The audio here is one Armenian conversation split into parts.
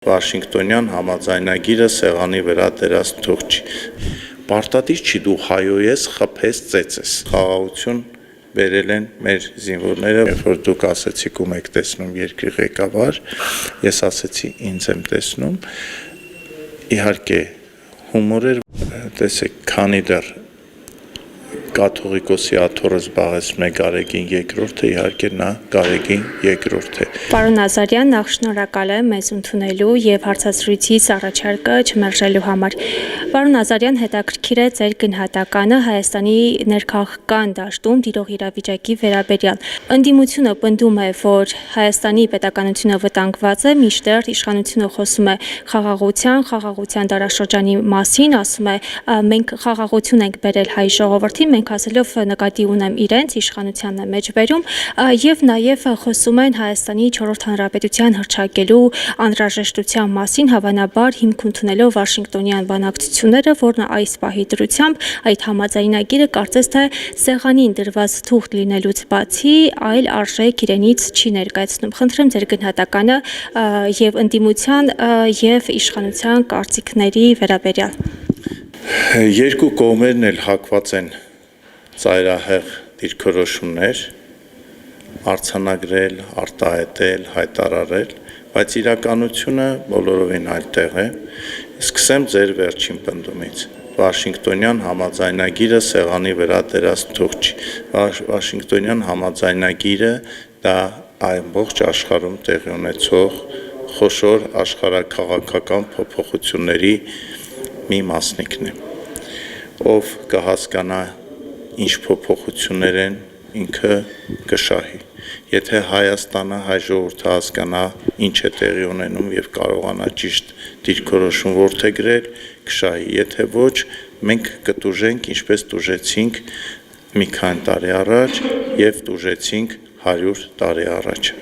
Վաշինգտոնյան համաձայնագիրը սեղանի վրա դրած թուղթ չի։ Պարտադիր չի դու հայոյես խփես ծեծես։ Խաղաղություն բերել են մեր զինվորները, երբ որ դուք ասեցիք ում եք տեսնում երկրի ղեկավար, ես ասեցի ինձ եմ տեսնում։ Իհարկե հումոր էր, տեսեք, քանի դեռ կաթողիկոսի աթոռը զբաղեցնում է Գարեգին երկրորդը, իհարկե նա Գարեգին երկրորդ է։ Պարոն Ազարյան, նախ շնորհակալ եմ մեզ ընդունելու եւ հարցազրույցից առաջարկը չմերժելու համար։ Պարոն Ազարյան, հետաքրքիր է ձեր գնահատականը Հայաստանի ներքաղաքական դաշտում տիրող իրավիճակի վերաբերյալ։ Ընդդիմությունը պնդում է, որ Հայաստանի պետականությունը վտանգված է, մինչդեռ իշխանությունը խոսում է խաղաղության դարաշրջանի մասին, ասում է մենք խաղաղություն ենք բերել հայ ժողովրդին, մենք ասելով նկատի ունեմ իրենց իշխանությանն է մեջբերում եւ նաեւ խոսում են Հայաստանի 4-րդ հանրապետության հռչակելու անհրաժեշտության մասին, հավանաբար հիմք ընդունելով Վաշինգտոնյան բանակցությունները, որն այս պահի դրությամբ այդ համաձայնագիրը կարծես թե սեղանին դրված թուղթ լինելուց բացի այլ արժեք իրենից չի ներկայացնում։ Խնդրեմ ձեր գնահատականը եւ ընդդիմության եւ իշխանության կարծիքների վերաբերյալ։ Երկու կողմերն էլ հակված են ծայրահեղ դիրքորոշումներ, արձանագրել, արտահայտել, հայտարարել, բայց իրականությունը բոլորովին այլ տեղ է։ Սկսեմ ձեր վերջին պնդումից։ Վաշինգտոնյան համաձայնագիրը սեղանի վրա դրած թուղթ չի։ Վաշինգտոնյան համաձայնագիրը դա ամբողջ աշխարհում տեղի ունեցող խոշոր աշխարհաքաղաքական փոփոխությունների մի մասնիկն է, ով կհասկանա ինչ փոփոխություններ են, ինքը կշահի։ Եթե Հայաստանը, հայ ժողովուրդը հասկանա ինչ է տեղի ունենում եւ կարողանա ճիշտ դիրքորոշում որդեգրել, կշահի։ Եթե ոչ, մենք կտուժենք, ինչպես տուժեցինք մի քանի տարի առաջ եւ տուժեցինք 100 տարի առաջ։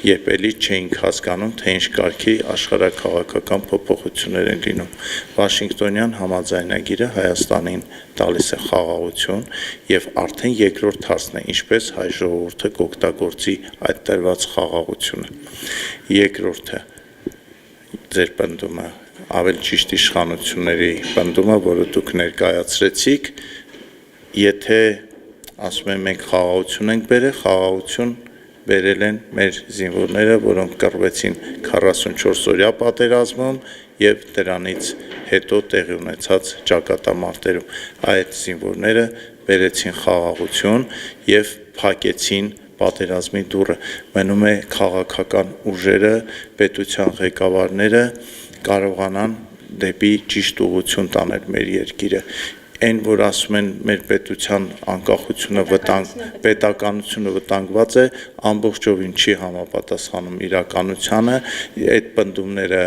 Երբ էլի չէինք հասկանում, թե ինչ կարգի աշխարհաքաղաքական փոփոխություններ են լինում։ Վաշինգտոնյան համաձայնագիրը Հայաստանին տալիս է խաղաղություն եւ արդեն երկրորդ հարցն է, ինչպես հայ ժողովուրդը կօգտագործի այդ տրված խաղաղությունը։ Երկրորդը ձեր պնդումը, ավելի ճիշտ իշխանությունների պնդումը, որը դուք ներկայացրեցիք, եթե ասում են մենք խաղաղություն ենք բերել, խաղաղություն բերել են մեր զինվորները, որոնք կռվեցին 44-օրյա պատերազմում եւ դրանից հետո տեղի ունեցած ճակատամարտերում։ Այդ զինվորները բերեցին խաղաղություն եւ փակեցին պատերազմի դուռը։ Մնում է քաղաքական ուժերը, պետության ղեկավարները կարողանան դեպի ճիշտ ուղղություն տանել մեր երկիրը։ Այն, որ ասում են մեր պետության անկախությունը պետականությունը վտանգված է, ամբողջովին չի համապատասխանում իրականությանը, այդ պնդումները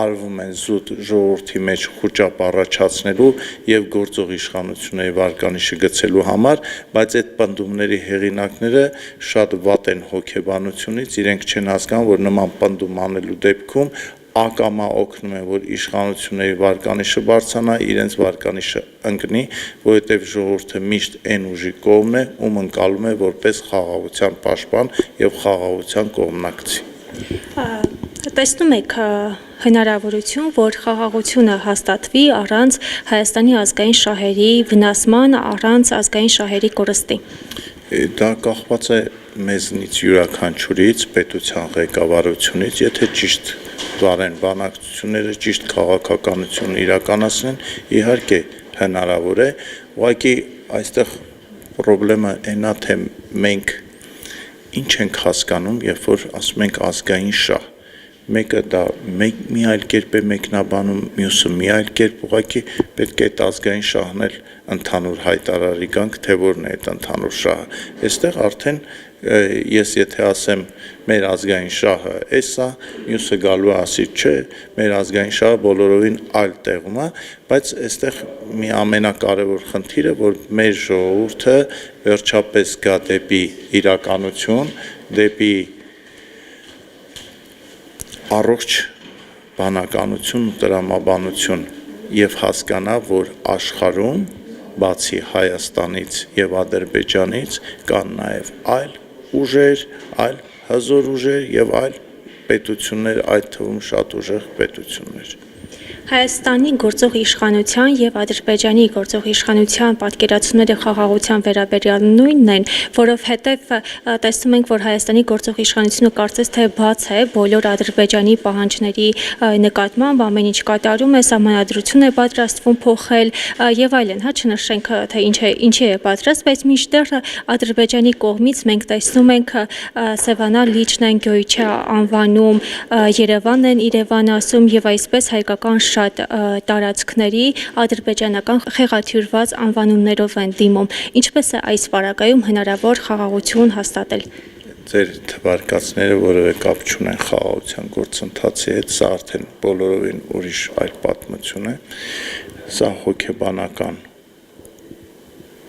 արվում են զուտ ժողովրդի մեջ խուճապ առաջացնելու եւ գործող իշխանությունների վարկանիշը գցելու համար, բայց այդ պնդումների հեղինակները շատ վատ են հոգեբանությունից, իրենք չեն հասկանում, որ նման պնդում անելու դեպքում ակամա օգնում է, որ իշխանությունների վարկանիշը բարձրանա, իրենց վարկանիշը ընկնի, որովհետև ժողովուրդը միշտ այն ուժի կողմն է, ում ընկալում է որպես խաղաղության պաշտպան եւ խաղաղության կողմնակցի։ Տեսնում եք հնարավորություն, որ խաղաղությունը հաստատվի առանց Հայաստանի ազգային շահերի վնասման, առանց ազգային շահերի կորստի։ Դա կախված է մեզնից յուրաքանչյուրից, պետության ղեկավարությունից, եթե ճիշտ վարեն բանակցությունները, ճիշտ քաղաքականություն իրականացնեն, իհարկե հնարավոր է, ուղղակի այստեղ խնդրեմը այնա, թե մենք ինչ ենք հասկանում, երբ որ ասում ենք ազգային շահ, մեկը դա մի այլ կերպ է մեկնաբանում, մյուսը մի այլ կերպ, ուղղակի պետք է այդ ազգային շահն էլ ընդհանուր հայտարարի գանք, թե որն է այդ ընդհանուր շահը։ Այստեղ արդեն ես եթե ասեմ մեր ազգային շահը էսա, մյուսը գալու է ասի չէ, մեր ազգային շահը բոլորովին այլ տեղում է, բայց այստեղ մի ամենակարևոր խնդիրը, որ մեր ժողովուրդը վերջապես գա դեպի իրականություն, դեպի առողջ բանականություն ու տրամաբանություն եւ հասկանա, որ աշխարհում բացի Հայաստանից եւ Ադրբեջանից կան նաեւ այլ ուժեր, այլ հզոր ուժեր եւ այլ պետություններ, այդ թվում շատ ուժեղ պետություններ։ Հայաստանի գործող իշխանության եւ Ադրբեջանի գործող իշխանության պատկերացումները խաղաղության վերաբերյալ նույնն են, որովհետեւ տեսնում ենք, որ Հայաստանի գործող իշխանությունը կարծես թե բաց է բոլոր Ադրբեջանի պահանջների նկատմամբ, ամեն ինչ կատարում է, սահմանադրություն է պատրաստվում փոխել եւ այլն, չնշենք թե ինչի է պատրաստ, բայց մինչդեռ Ադրբեջանի կողմից մենք տեսնում ենք Սևանա Լիչնան Գյոյչա անվանում, Երևանն են Երևան ասում եւ այսպես հայկական շատ տարածքների ադրբեջանական խեղաթյուրված անվանումներով են դիմում։ Ինչպես է այս պարագայում հնարավոր խաղաղություն հաստատել։ Ձեր թվարկածները որևէ կապ չունեն խաղաղության գործընթացի հետ, սա արդեն բոլորովին ուրիշ այլ պատմություն է։ Սա հոգեբանական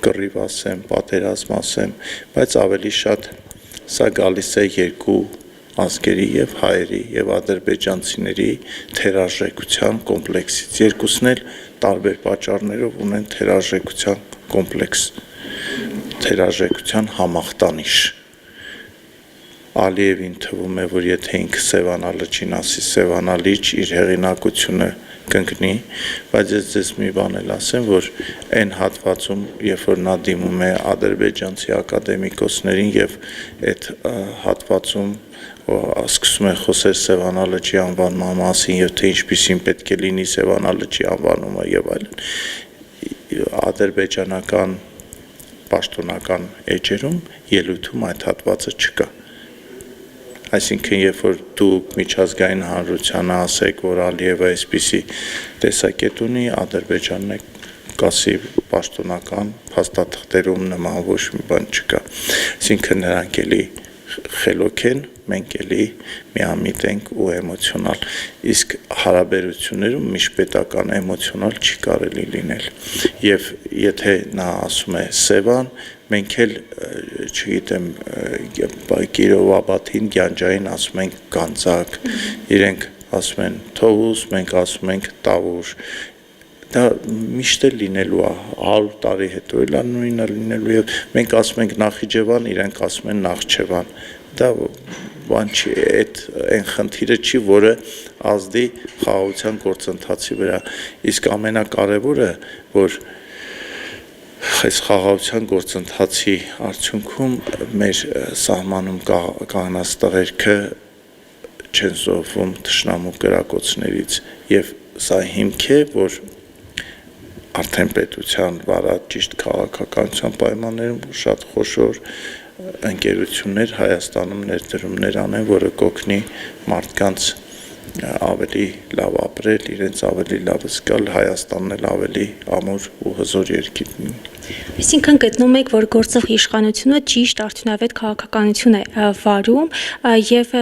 կռիվ ասեմ, պատերազմ ասեմ, բայց ավելի շատ սա գալիս է երկու ազգերի եւ հայերի եւ ադրբեջանցիների թերարժեքության կոմպլեքսից։ Երկուսն էլ տարբեր պատճառներով ունեն թերարժեքության կոմպլեքս, թերարժեքության համախտանիշ։ Ալիևին թվում է, որ եթե ինքը Սևանա լճին ասի, Սևանա լիճ իր հեղինակությունը կընկնի, բայց ես ձեզ մի բան էլ ասեմ, որ այն հատվածում, երբ որ նա դիմում է ադրբեջանցի ակադեմիկոսներին եւ այդ հատվածում սկսում է խոսել Սևանա լճի անվանման մասին եւ թե ինչպիսին պետք է լինի Սևանա լճի անվանումը եւ այլն, ադրբեջանական պաշտոնական էջերում ելույթում այդ հատվածը չկա։ Այսինքն, երբ որ դուք միջազգային հանրությանը ասեք, որ Ալիևը այսպիսի տեսակետ ունի, Ադրբեջանն է կասի պաշտոնական փաստաթղթերում նման ոչ մի բան չկա։ Այսինքն նրանք էլի խելոք են, մենք էլի միամիտ ենք ու էմոցիոնալ, իսկ հարաբերություններում միջպետական էմոցիոնալ չի կարելի լինել։ Եվ եթե նա ասում է Սևան, մենք էլ, չգիտեմ, Կիրովաբադին, Գյանջային ասում ենք Գանձակ, իրենք ասում են Թովուս, մենք ասում ենք Տավուշ։ Դա միշտ է լինելու է, 100 տարի հետո էլ նույնը լինելու եւ մենք ասում ենք Նախիջևան, իրենք ասում են Նախճեվան։ Դա բան չի, այն խնդիրը չի, որը ազդի խաղաղության գործընթացի վրա։ Իսկ ամենակարևորը, որ այս խաղաղության գործընթացի արդյունքում մեր սահմանում կանանց տղերքը չեն զոհվում թշնամու կրակոցներից եւ սա հիմք է, որ արդեն պետության վրա ճիշտ քաղաքականության պայմաններում շատ խոշոր ընկերություններ Հայաստանում ներդրումներ անեն, որը կօգնի մարդկանց ավելի լավ ապրել, իրենց ավելի լավ զգալ, Հայաստանն էլ ավելի ամուր ու հզոր երկիր լինի։ Այսինքն գտնում եք, որ գործող իշխանությունը ճիշտ արդյունավետ քաղաքականություն է վարում եւ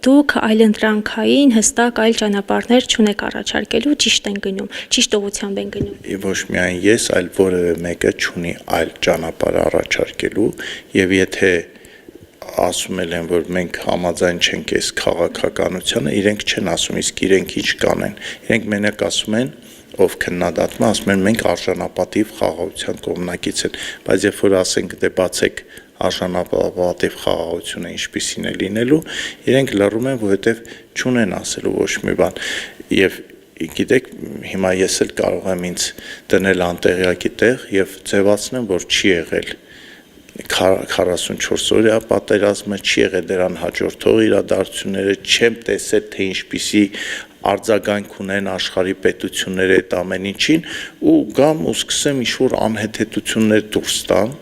դուք այլընտրանքային հստակ այլ ճանապարհներ չունեք առաջարկելու, ճիշտ են գնում, ճիշտ ուղղությամբ են գնում։ Ոչ միայն ես, այլ որևէ մեկը չունի այլ ճանապարհ առաջարկելու եւ եթե ասում են, որ մենք համաձայն չենք այս քաղաքականությանը, իրենք չեն ասում, իսկ իրենք ինչ կանեն։ Իրենք մենակ ասում են, ով քննադատում է, ասում են մենք արժանապատիվ խաղաղության կողմնակից են, բայց երբ որ ասենք դե բացեք արժանապատիվ խաղաղությունը ինչպիսին է լինելու, իրենք լռում են, որովհետև չունեն ասելու ոչ մի բան։ Եվ գիտեք, հիմա ես էլ կարող եմ ինձ դնել անտեղյակի տեղ եւ ձևացնեմ, որ չի եղել 44 օրյա պատերազմը, չի եղել դրան հաջորդող իրադարձությունները, չեմ տեսել, թե ինչպիսի արձագանք ունեն աշխարհի պետությունները այդ ամեն ինչին ու գամ ու սկսեմ ինչ-որ անհեթեթություններ դուրս տամ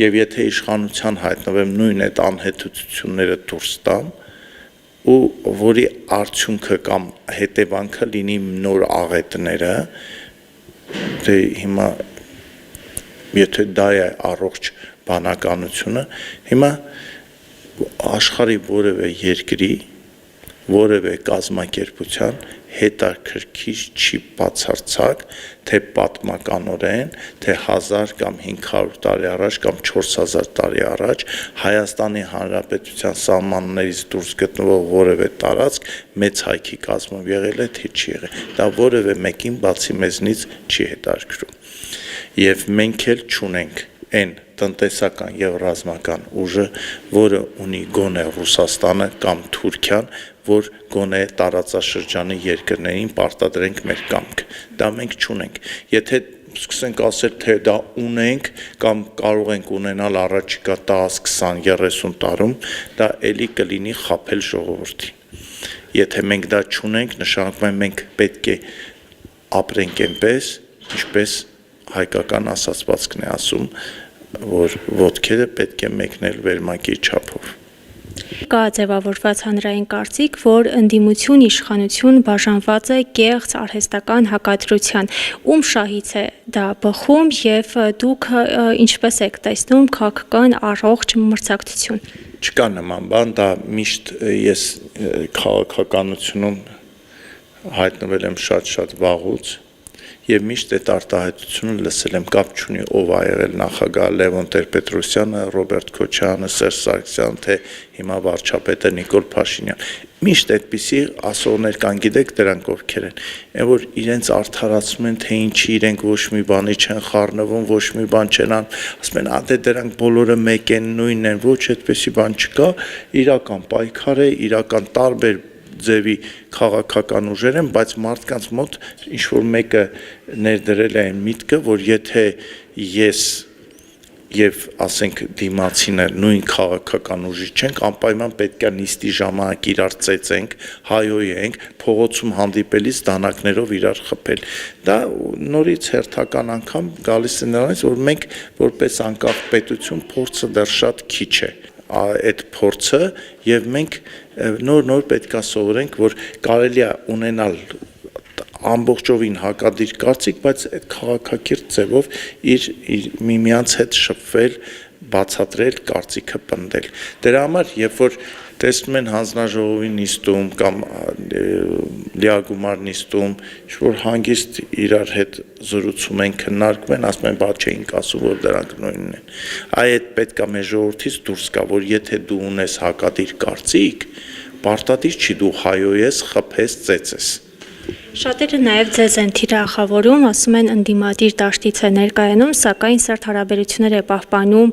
եւ եթե իշխանության հայտնվեմ նույն այդ անհեթեթությունները դուրս տամ ու որի արդյունքը կամ հետևանքը լինի նոր աղետները, դե հիմա եթե դա է առողջ բանականությունը, հիմա աշխարհի որևէ երկրի, որևէ կազմակերպության հետաքրքիր չի բացարձակ, թե պատմականորեն, թե 1000 կամ 500 տարի առաջ կամ 4000 տարի առաջ Հայաստանի Հանրապետության սահմաններից դուրս գտնվող որևէ տարածք մեծ հայքի կազմով եղել է, թե չի եղել։ Դա որևէ մեկին բացի մեզնից չի հետաքրքրում։ Եվ մենք էլ չունենք այն տնտեսական եւ ռազմական ուժը, որը ունի գոնե Ռուսաստանը կամ Թուրքիան, որ գոնե տարածաշրջանի երկրներին պարտադրենք մեր կամքը։ Դա մենք չունենք։ Եթե սկսենք ասել, թե դա ունենք կամ կարող ենք ունենալ առաջիկա 10, 20, 30 տարում, դա էլի կլինի խաբել ժողովրդին։ Եթե մենք դա չունենք, նշանակում է մենք պետք է ապրենք այնպես, ինչպես հայկական ասացվածքն է ասում, որ ոտքերը պետք է մեկնել վերմակի չափով։ Կա ձևավորված հանրային կարծիք, որ ընդդիմություն իշխանություն բաժանված է կեղծ արհեստական հակադրության, ում շահից է դա բխում եւ դուք ինչպես եք տեսնում քաղաքական առողջ մրցակցություն։ Չկա նման բան, դա միշտ ես քաղաքականությունում հայտնվել եմ շատ վաղուց եւ միշտ այդ արտահայտությունը լսել եմ, կապ չունի ով ա եղել նախագահ Լևոն Տեր-Պետրոսյանը, Ռոբերտ Քոչարյանը, Սերժ Սարգսյանը, թե հիմա վարչապետը Նիկոլ Փաշինյան։ Միշտ այդպիսի ասողներ կան, գիտեք դրանք ովքեր են, այն որ իրենց արդարացնում են, թե ինչի իրենք ոչ մի բանի չեն խառնվում, ոչ մի բան չեն անում, ասում են, ադե դրանք բոլորը մեկ են, նույնն են, ոչ այդպիսի բան չկա, իրական պայքար է, իրական տարբեր ձևի քաղաքական ուժեր են, բայց մարդկանց մոտ ինչ-որ մեկը ներդրել է այն միտքը, որ եթե ես եւ ասենք դիմացինը նույն քաղաքական ուժի չենք, անպայման պետք է նիստի ժամանակ իրար ծեծենք, հայոյենք, փողոցում հանդիպելիս դանակներով իրար խփել։ Դա նորից հերթական անգամ գալիս է նրանից, որ մենք որպես անկախ պետություն փորձը դեռ շատ քիչ է այդ փորձը եւ մենք նոր պետք է սովորենք, որ կարելի է ունենալ ամբողջովին հակադիր կարծիք, բայց այդ քաղաքակիրթ ձևով իր միմյանց հետ շփվել, բացատրել, կարծիքը պնդել։ Դրա համար, երբ որ տեսնում են հանձնաժողովի նիստում կամ լիագումար նիստում, ինչ-որ հանգիստ իրար հետ զրուցում են, քննարկում են, ասում են, բա չէինք ասում, որ դրանք նույնն են։ Այդ պետք է մեր ժողովրդից դուրս գա, որ եթե դու ունես հակադիր կարծիք, պարտադիր չի դու հայոյես, խփես, ծեծես։ Շատերը նաև ձեզ են թիրախավորում, ասում են ընդդիմադիր դաշտից է ներկայանում, սակայն սերտ հարաբերություններ է պահպանում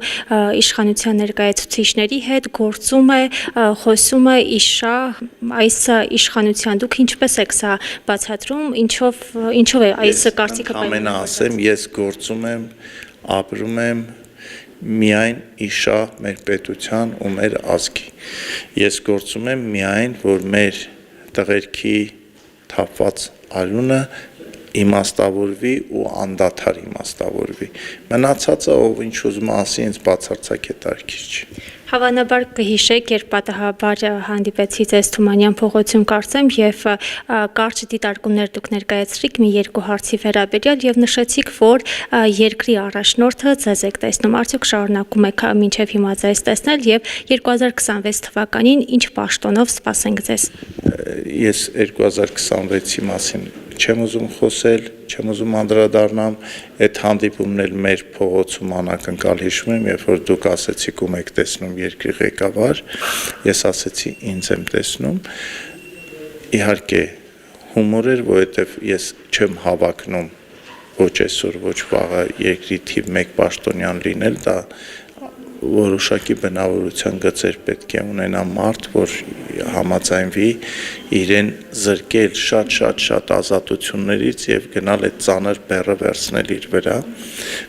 իշխանության ներկայացուցիչների հետ, գործում է, խոսում է այս իշխանության։ Դուք ինչպես եք սա բացատրում, ինչով է այս կարծիքը պայմանավորված։ Ամենը ասեմ, ես գործում եմ, ապրում եմ միայն իշա մեր պետության ու մեր ազգի։ Ես գործում եմ միայն, որ մեր տղերքի թափված արյունը իմաստավորվի ու անդադար իմաստավորվի։ Մնացածը ով ինչ ուզում ասի, ինձ բացարձակ հետաքրքիր չի։ Հավանաբար կհիշեք, երբ պատահաբար հանդիպեցի ձեզ Թումանյան փողոցում կարծեմ եւ կարճ դիտարկումներ դուք ներկայացրիք մի երկու հարցի վերաբերյալ եւ նշեցիք, որ երկրի առաջնորդը ձեզ եք տեսնում, արդյոք շարունակում եք մինչեւ հիմա ձեզ տեսնել եւ 2026 թվականին ինչ պաշտոնով սպասենք ձեզ։ Ես 2026-ի մասին չեմ ուզում խոսել, չեմ ուզում անդրադառնամ, այդ հանդիպումն էլ մեր փողոցում անակնկալ հիշում եմ, երբ որ դուք ասեցիք ում եք տեսնում երկրի ղեկավար, ես ասեցի ինձ եմ տեսնում, իհարկե հումոր էր, որովհետև ես չեմ հավակնում ոչ այսօր, ոչ վաղը երկրի թիվ 1 պաշտոնյան լինել, դա որոշակի բնավորության գծեր պետք է ունենա մարդ, որ համաձայնվի իրեն զրկել շատ ազատություններից եւ գնալ այդ ծանր բեռը վերցնել իր վրա,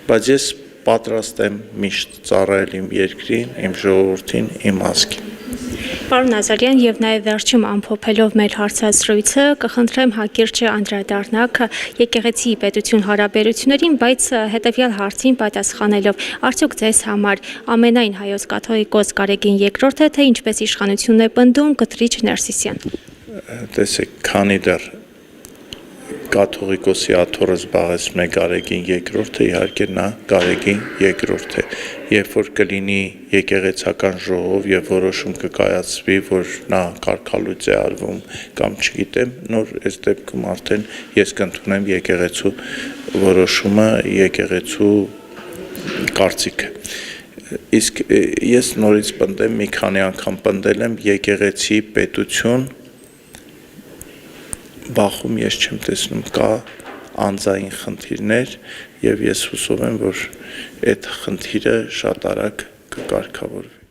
բայց ես պատրաստ եմ միշտ ծառայել իմ երկրին, իմ ժողովրդին, իմ ազգին։ Պարոն Ազարյան, եւ նաեւ վերջում ամփոփելով մեր հարցազրույցը, կխնդրեմ հակիրճ անդրադառնաք եկեղեցի պետություն հարաբերություններին, բայց հետեւյալ հարցին պատասխանելով, արդյոք ձեզ համար ամենայն հայոց կաթողիկոս Գարեգին II-ը, թե ինչպես իշխանությունն է պնդում Կտրիչ Ներսիսյան։ Տեսեք, քանի դեռ կաթողիկոսի աթոռը զբաղեցնում է Գարեգին II-ը, իհարկե նա Գարեգին II է։ Երբ որ կլինի եկեղեցական ժողով եւ որոշում կկայացվի, որ նա կարգալույծ է արվում կամ չգիտեմ, նոր այս դեպքում արդեն ես կընդունեմ եկեղեցու որոշումը, եկեղեցու կարծիքը։ Իսկ ես նորից պնդեմ, մի քանի անգամ պնդել եմ եկեղեցի պետություն բախում ես չեմ տեսնում, կա անձային խնդիրներ եւ ես հուսով եմ, որ այդ խնդիրը շատ արագ կկարգավորվի։